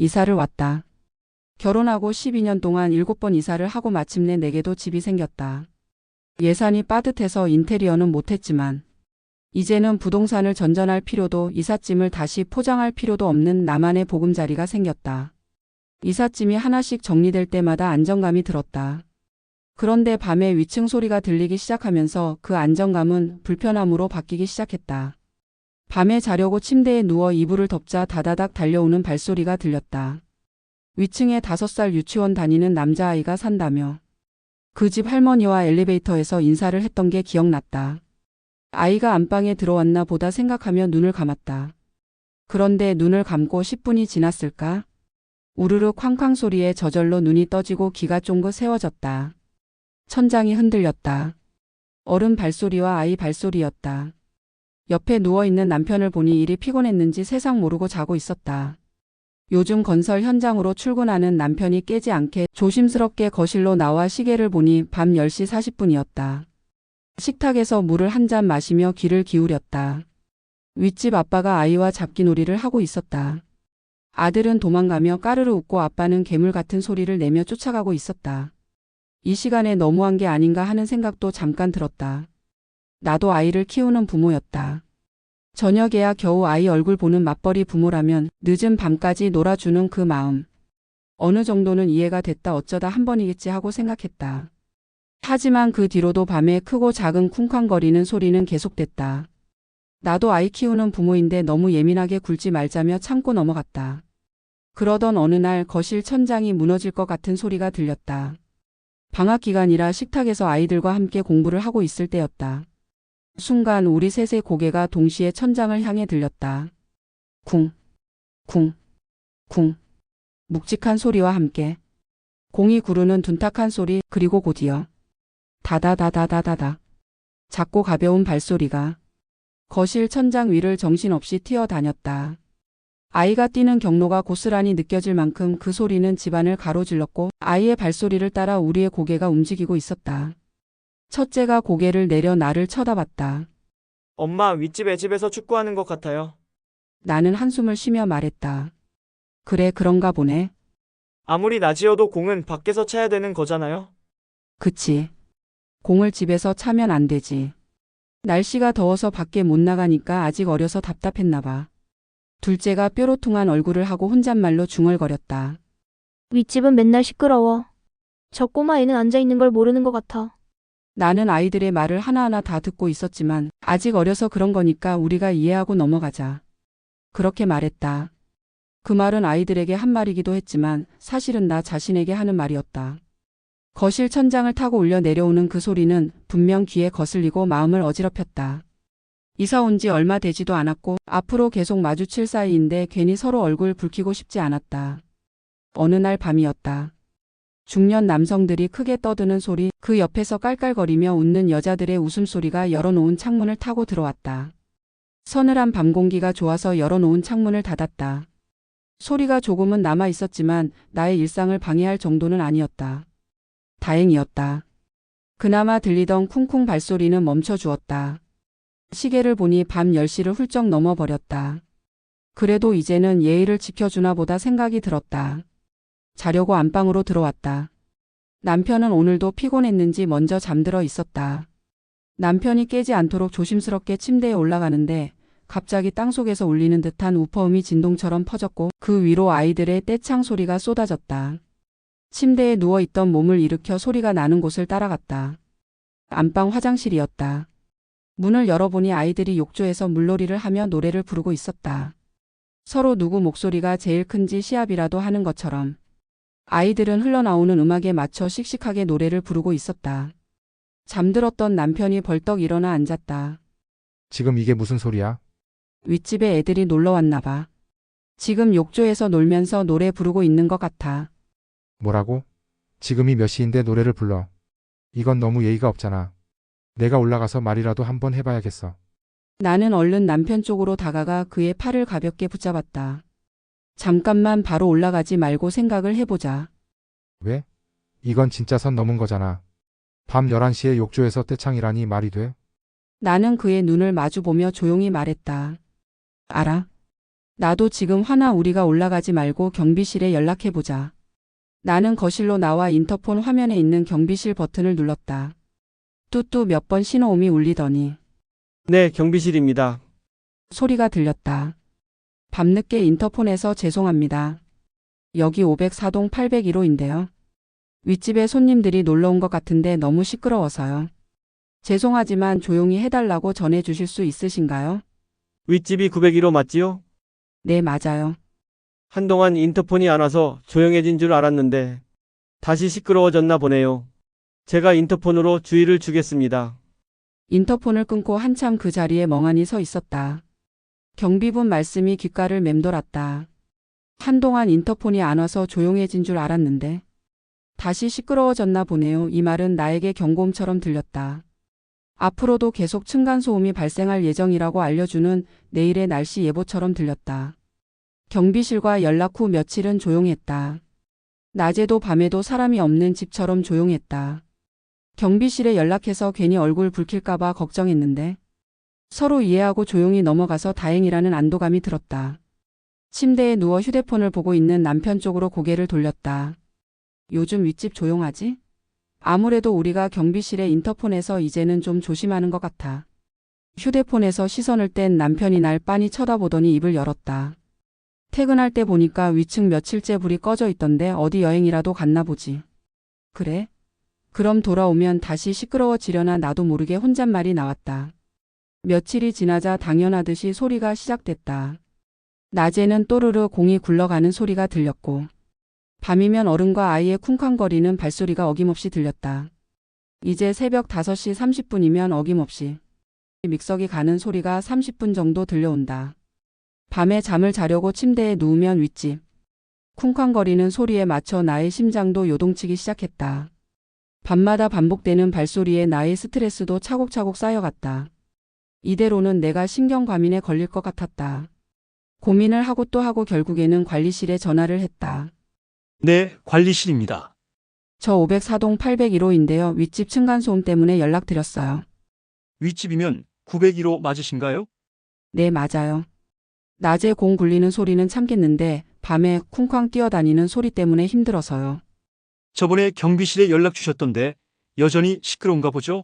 이사를 왔다. 결혼하고 12년 동안 7번 이사를 하고 마침내 내게도 집이 생겼다. 예산이 빠듯해서 인테리어는 못했지만 이제는 부동산을 전전할 필요도 이삿짐을 다시 포장할 필요도 없는 나만의 보금자리가 생겼다. 이삿짐이 하나씩 정리될 때마다 안정감이 들었다. 그런데 밤에 위층 소리가 들리기 시작하면서 그 안정감은 불편함으로 바뀌기 시작했다. 밤에 자려고 침대에 누워 이불을 덮자 다다닥 달려오는 발소리가 들렸다. 위층에 5살 유치원 다니는 남자아이가 산다며 그 집 할머니와 엘리베이터에서 인사를 했던 게 기억났다. 아이가 안방에 들어왔나 보다 생각하며 눈을 감았다. 그런데 눈을 감고 10분이 지났을까? 우르르 쾅쾅 소리에 저절로 눈이 떠지고 기가 쫑긋 세워졌다. 천장이 흔들렸다. 어른 발소리와 아이 발소리였다. 옆에 누워있는 남편을 보니 일이 피곤했는지 세상 모르고 자고 있었다. 요즘 건설 현장으로 출근하는 남편이 깨지 않게 조심스럽게 거실로 나와 시계를 보니 밤 10시 40분이었다. 식탁에서 물을 한 잔 마시며 귀를 기울였다. 윗집 아빠가 아이와 잡기놀이를 하고 있었다. 아들은 도망가며 까르르 웃고 아빠는 괴물 같은 소리를 내며 쫓아가고 있었다. 이 시간에 너무한 게 아닌가 하는 생각도 잠깐 들었다. 나도 아이를 키우는 부모였다. 저녁에야 겨우 아이 얼굴 보는 맞벌이 부모라면 늦은 밤까지 놀아주는 그 마음. 어느 정도는 이해가 됐다. 어쩌다 한 번이겠지 하고 생각했다. 하지만 그 뒤로도 밤에 크고 작은 쿵쾅거리는 소리는 계속됐다. 나도 아이 키우는 부모인데 너무 예민하게 굴지 말자며 참고 넘어갔다. 그러던 어느 날 거실 천장이 무너질 것 같은 소리가 들렸다. 방학 기간이라 식탁에서 아이들과 함께 공부를 하고 있을 때였다. 순간 우리 셋의 고개가 동시에 천장을 향해 들렸다. 쿵, 쿵, 쿵. 묵직한 소리와 함께 공이 구르는 둔탁한 소리, 그리고 곧이어 다다다다다다다. 작고 가벼운 발소리가 거실 천장 위를 정신없이 튀어다녔다. 아이가 뛰는 경로가 고스란히 느껴질 만큼 그 소리는 집안을 가로질렀고 아이의 발소리를 따라 우리의 고개가 움직이고 있었다. 첫째가 고개를 내려 나를 쳐다봤다. 엄마, 윗집 애집에서 축구하는 것 같아요. 나는 한숨을 쉬며 말했다. 그래, 그런가 보네. 아무리 낮이어도 공은 밖에서 차야 되는 거잖아요. 그치. 공을 집에서 차면 안 되지. 날씨가 더워서 밖에 못 나가니까 아직 어려서 답답했나 봐. 둘째가 뾰로통한 얼굴을 하고 혼잣말로 중얼거렸다. 윗집은 맨날 시끄러워. 저 꼬마애는 앉아있는 걸 모르는 것 같아. 나는 아이들의 말을 하나하나 다 듣고 있었지만 아직 어려서 그런 거니까 우리가 이해하고 넘어가자. 그렇게 말했다. 그 말은 아이들에게 한 말이기도 했지만 사실은 나 자신에게 하는 말이었다. 거실 천장을 타고 울려 내려오는 그 소리는 분명 귀에 거슬리고 마음을 어지럽혔다. 이사 온 지 얼마 되지도 않았고 앞으로 계속 마주칠 사이인데 괜히 서로 얼굴 붉히고 싶지 않았다. 어느 날 밤이었다. 중년 남성들이 크게 떠드는 소리, 그 옆에서 깔깔거리며 웃는 여자들의 웃음소리가 열어놓은 창문을 타고 들어왔다. 서늘한 밤 공기가 좋아서 열어놓은 창문을 닫았다. 소리가 조금은 남아 있었지만 나의 일상을 방해할 정도는 아니었다. 다행이었다. 그나마 들리던 쿵쿵 발소리는 멈춰주었다. 시계를 보니 밤 10시를 훌쩍 넘어버렸다. 그래도 이제는 예의를 지켜주나 보다 생각이 들었다. 자려고 안방으로 들어왔다. 남편은 오늘도 피곤했는지 먼저 잠들어 있었다. 남편이 깨지 않도록 조심스럽게 침대에 올라가는데 갑자기 땅속에서 울리는 듯한 우퍼음이 진동처럼 퍼졌고 그 위로 아이들의 떼창 소리가 쏟아졌다. 침대에 누워있던 몸을 일으켜 소리가 나는 곳을 따라갔다. 안방 화장실이었다. 문을 열어보니 아이들이 욕조에서 물놀이를 하며 노래를 부르고 있었다. 서로 누구 목소리가 제일 큰지 시합이라도 하는 것처럼. 아이들은 흘러나오는 음악에 맞춰 씩씩하게 노래를 부르고 있었다. 잠들었던 남편이 벌떡 일어나 앉았다. 지금 이게 무슨 소리야? 윗집에 애들이 놀러 왔나 봐. 지금 욕조에서 놀면서 노래 부르고 있는 것 같아. 뭐라고? 지금이 몇 시인데 노래를 불러. 이건 너무 예의가 없잖아. 내가 올라가서 말이라도 한번 해봐야겠어. 나는 얼른 남편 쪽으로 다가가 그의 팔을 가볍게 붙잡았다. 잠깐만, 바로 올라가지 말고 생각을 해보자. 왜? 이건 진짜 선 넘은 거잖아. 밤 11시에 욕조에서 떼창이라니 말이 돼? 나는 그의 눈을 마주보며 조용히 말했다. 알아. 나도 지금 화나 우리가 올라가지 말고 경비실에 연락해보자. 나는 거실로 나와 인터폰 화면에 있는 경비실 버튼을 눌렀다. 뚜뚜 몇 번 신호음이 울리더니 네, 경비실입니다. 소리가 들렸다. 밤늦게 인터폰에서 죄송합니다. 여기 504동 801호인데요. 윗집에 손님들이 놀러 온 것 같은데 너무 시끄러워서요. 죄송하지만 조용히 해달라고 전해주실 수 있으신가요? 윗집이 901호 맞지요? 네, 맞아요. 한동안 인터폰이 안 와서 조용해진 줄 알았는데 다시 시끄러워졌나 보네요. 제가 인터폰으로 주의를 주겠습니다. 인터폰을 끊고 한참 그 자리에 멍하니 서 있었다. 경비분 말씀이 귓가를 맴돌았다. 한동안 인터폰이 안 와서 조용해진 줄 알았는데 다시 시끄러워졌나 보네요. 이 말은 나에게 경고음처럼 들렸다. 앞으로도 계속 층간소음이 발생할 예정이라고 알려주는 내일의 날씨 예보처럼 들렸다. 경비실과 연락 후 며칠은 조용했다. 낮에도 밤에도 사람이 없는 집처럼 조용했다. 경비실에 연락해서 괜히 얼굴 붉힐까봐 걱정했는데 서로 이해하고 조용히 넘어가서 다행이라는 안도감이 들었다. 침대에 누워 휴대폰을 보고 있는 남편 쪽으로 고개를 돌렸다. 요즘 윗집 조용하지? 아무래도 우리가 경비실에 인터폰에서 이제는 좀 조심하는 것 같아. 휴대폰에서 시선을 뗀 남편이 날 빤히 쳐다보더니 입을 열었다. 퇴근할 때 보니까 위층 며칠째 불이 꺼져 있던데 어디 여행이라도 갔나 보지. 그래? 그럼 돌아오면 다시 시끄러워지려나 나도 모르게 혼잣말이 나왔다. 며칠이 지나자 당연하듯이 소리가 시작됐다. 낮에는 또르르 공이 굴러가는 소리가 들렸고 밤이면 어른과 아이의 쿵쾅거리는 발소리가 어김없이 들렸다. 이제 새벽 5시 30분이면 어김없이 믹서기 가는 소리가 30분 정도 들려온다. 밤에 잠을 자려고 침대에 누우면 윗집 쿵쾅거리는 소리에 맞춰 나의 심장도 요동치기 시작했다. 밤마다 반복되는 발소리에 나의 스트레스도 차곡차곡 쌓여갔다. 이대로는 내가 신경과민에 걸릴 것 같았다. 고민을 하고 또 하고 결국에는 관리실에 전화를 했다. 네, 관리실입니다. 저 504동 801호인데요. 윗집 층간소음 때문에 연락드렸어요. 윗집이면 901호 맞으신가요? 네, 맞아요. 낮에 공 굴리는 소리는 참겠는데 밤에 쿵쾅 뛰어다니는 소리 때문에 힘들어서요. 저번에 경비실에 연락 주셨던데 여전히 시끄러운가 보죠?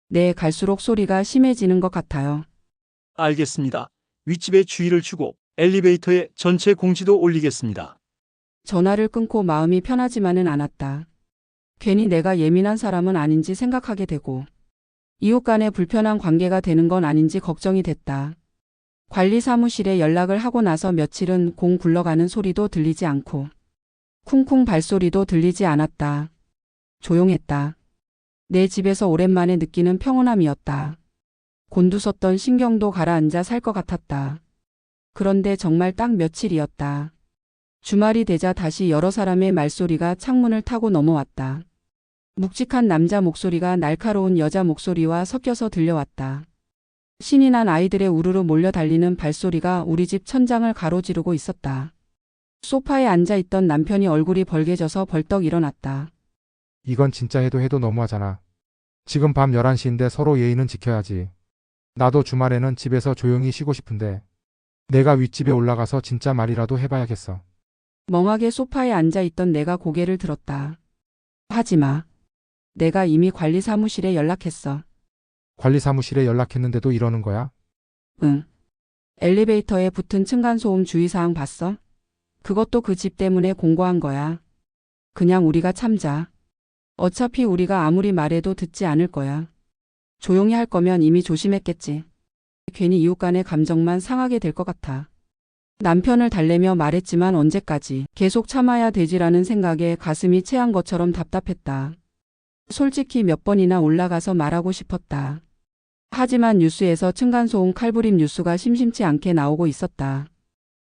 네, 갈수록 소리가 심해지는 것 같아요. 알겠습니다. 윗집에 주의를 주고 엘리베이터에 전체 공지도 올리겠습니다. 전화를 끊고 마음이 편하지만은 않았다. 괜히 내가 예민한 사람은 아닌지 생각하게 되고 이웃 간에 불편한 관계가 되는 건 아닌지 걱정이 됐다. 관리 사무실에 연락을 하고 나서 며칠은 공 굴러가는 소리도 들리지 않고 쿵쿵 발소리도 들리지 않았다. 조용했다. 내 집에서 오랜만에 느끼는 평온함이었다. 곤두섰던 신경도 가라앉아 살 것 같았다. 그런데 정말 딱 며칠이었다. 주말이 되자 다시 여러 사람의 말소리가 창문을 타고 넘어왔다. 묵직한 남자 목소리가 날카로운 여자 목소리와 섞여서 들려왔다. 신이 난 아이들의 우르르 몰려 달리는 발소리가 우리 집 천장을 가로지르고 있었다. 소파에 앉아있던 남편이 얼굴이 벌개져서 벌떡 일어났다. 이건 진짜 해도 너무하잖아. 지금 밤 11시인데 서로 예의는 지켜야지. 나도 주말에는 집에서 조용히 쉬고 싶은데 내가 윗집에 올라가서 진짜 말이라도 해봐야겠어. 멍하게 소파에 앉아있던 내가 고개를 들었다. 하지마. 내가 이미 관리 사무실에 연락했어. 관리 사무실에 연락했는데도 이러는 거야? 응. 엘리베이터에 붙은 층간소음 주의사항 봤어? 그것도 그 집 때문에 공고한 거야. 그냥 우리가 참자. 어차피 우리가 아무리 말해도 듣지 않을 거야. 조용히 할 거면 이미 조심했겠지. 괜히 이웃 간의 감정만 상하게 될 것 같아. 남편을 달래며 말했지만 언제까지 계속 참아야 되지라는 생각에 가슴이 채한 것처럼 답답했다. 솔직히 몇 번이나 올라가서 말하고 싶었다. 하지만 뉴스에서 층간소음 칼부림 뉴스가 심심치 않게 나오고 있었다.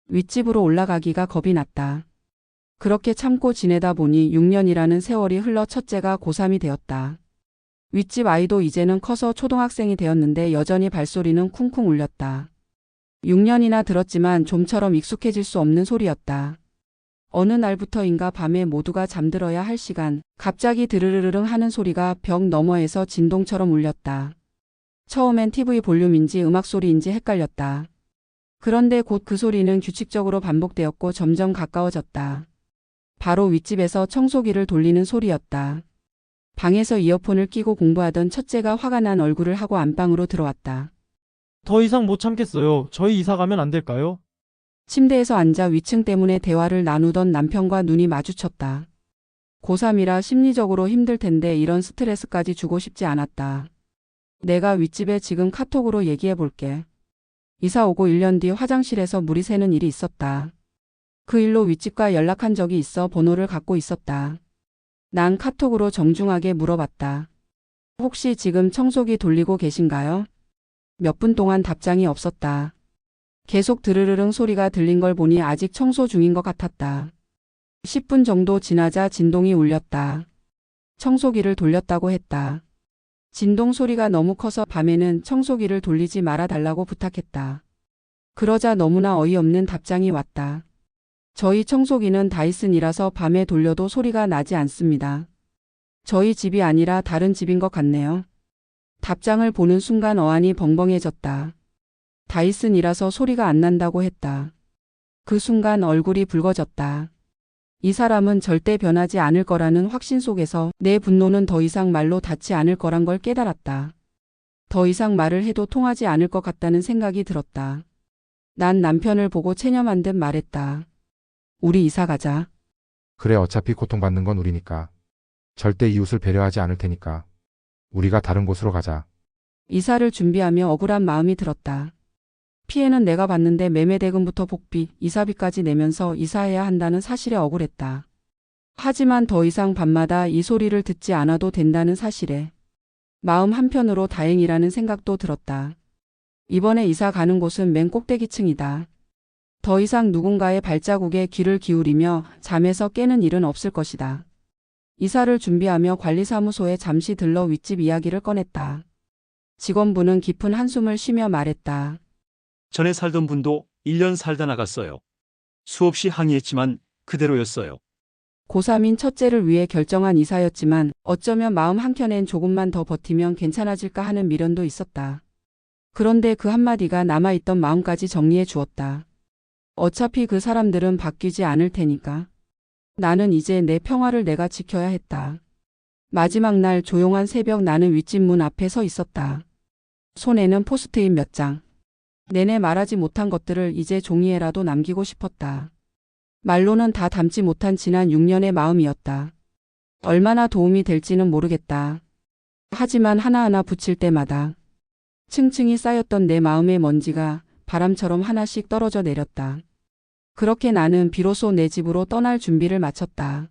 윗집으로 올라가기가 겁이 났다. 그렇게 참고 지내다 보니 6년이라는 세월이 흘러 첫째가 고3이 되었다. 윗집 아이도 이제는 커서 초등학생이 되었는데 여전히 발소리는 쿵쿵 울렸다. 6년이나 들었지만 좀처럼 익숙해질 수 없는 소리였다. 어느 날부터인가 밤에 모두가 잠들어야 할 시간, 갑자기 드르르르릉 하는 소리가 벽 너머에서 진동처럼 울렸다. 처음엔 TV 볼륨인지 음악 소리인지 헷갈렸다. 그런데 곧 그 소리는 규칙적으로 반복되었고 점점 가까워졌다. 바로 윗집에서 청소기를 돌리는 소리였다. 방에서 이어폰을 끼고 공부하던 첫째가 화가 난 얼굴을 하고 안방으로 들어왔다. 더 이상 못 참겠어요. 저희 이사 가면 안 될까요? 침대에서 앉아 위층 때문에 대화를 나누던 남편과 눈이 마주쳤다. 고3이라 심리적으로 힘들 텐데 이런 스트레스까지 주고 싶지 않았다. 내가 윗집에 지금 카톡으로 얘기해 볼게. 이사 오고 1년 뒤 화장실에서 물이 새는 일이 있었다. 그 일로 윗집과 연락한 적이 있어 번호를 갖고 있었다. 난 카톡으로 정중하게 물어봤다. 혹시 지금 청소기 돌리고 계신가요? 몇 분 동안 답장이 없었다. 계속 드르르릉 소리가 들린 걸 보니 아직 청소 중인 것 같았다. 10분 정도 지나자 진동이 울렸다. 청소기를 돌렸다고 했다. 진동 소리가 너무 커서 밤에는 청소기를 돌리지 말아달라고 부탁했다. 그러자 너무나 어이없는 답장이 왔다. 저희 청소기는 다이슨이라서 밤에 돌려도 소리가 나지 않습니다. 저희 집이 아니라 다른 집인 것 같네요. 답장을 보는 순간 어안이 벙벙해졌다. 다이슨이라서 소리가 안 난다고 했다. 그 순간 얼굴이 붉어졌다. 이 사람은 절대 변하지 않을 거라는 확신 속에서 내 분노는 더 이상 말로 닿지 않을 거란 걸 깨달았다. 더 이상 말을 해도 통하지 않을 것 같다는 생각이 들었다. 난 남편을 보고 체념한 듯 말했다. 우리 이사 가자. 그래, 어차피 고통받는 건 우리니까. 절대 이웃을 배려하지 않을 테니까. 우리가 다른 곳으로 가자. 이사를 준비하며 억울한 마음이 들었다. 피해는 내가 봤는데 매매대금부터 복비, 이사비까지 내면서 이사해야 한다는 사실에 억울했다. 하지만 더 이상 밤마다 이 소리를 듣지 않아도 된다는 사실에 마음 한편으로 다행이라는 생각도 들었다. 이번에 이사 가는 곳은 맨 꼭대기층이다. 더 이상 누군가의 발자국에 귀를 기울이며 잠에서 깨는 일은 없을 것이다. 이사를 준비하며 관리사무소에 잠시 들러 윗집 이야기를 꺼냈다. 직원분은 깊은 한숨을 쉬며 말했다. 전에 살던 분도 1년 살다 나갔어요. 수없이 항의했지만 그대로였어요. 고3인 첫째를 위해 결정한 이사였지만 어쩌면 마음 한켠엔 조금만 더 버티면 괜찮아질까 하는 미련도 있었다. 그런데 그 한마디가 남아있던 마음까지 정리해 주었다. 어차피 그 사람들은 바뀌지 않을 테니까. 나는 이제 내 평화를 내가 지켜야 했다. 마지막 날 조용한 새벽 나는 윗집 문 앞에 서 있었다. 손에는 포스트잇 몇 장. 내내 말하지 못한 것들을 이제 종이에라도 남기고 싶었다. 말로는 다 담지 못한 지난 6년의 마음이었다. 얼마나 도움이 될지는 모르겠다. 하지만 하나하나 붙일 때마다 층층이 쌓였던 내 마음의 먼지가 바람처럼 하나씩 떨어져 내렸다. 그렇게 나는 비로소 내 집으로 떠날 준비를 마쳤다.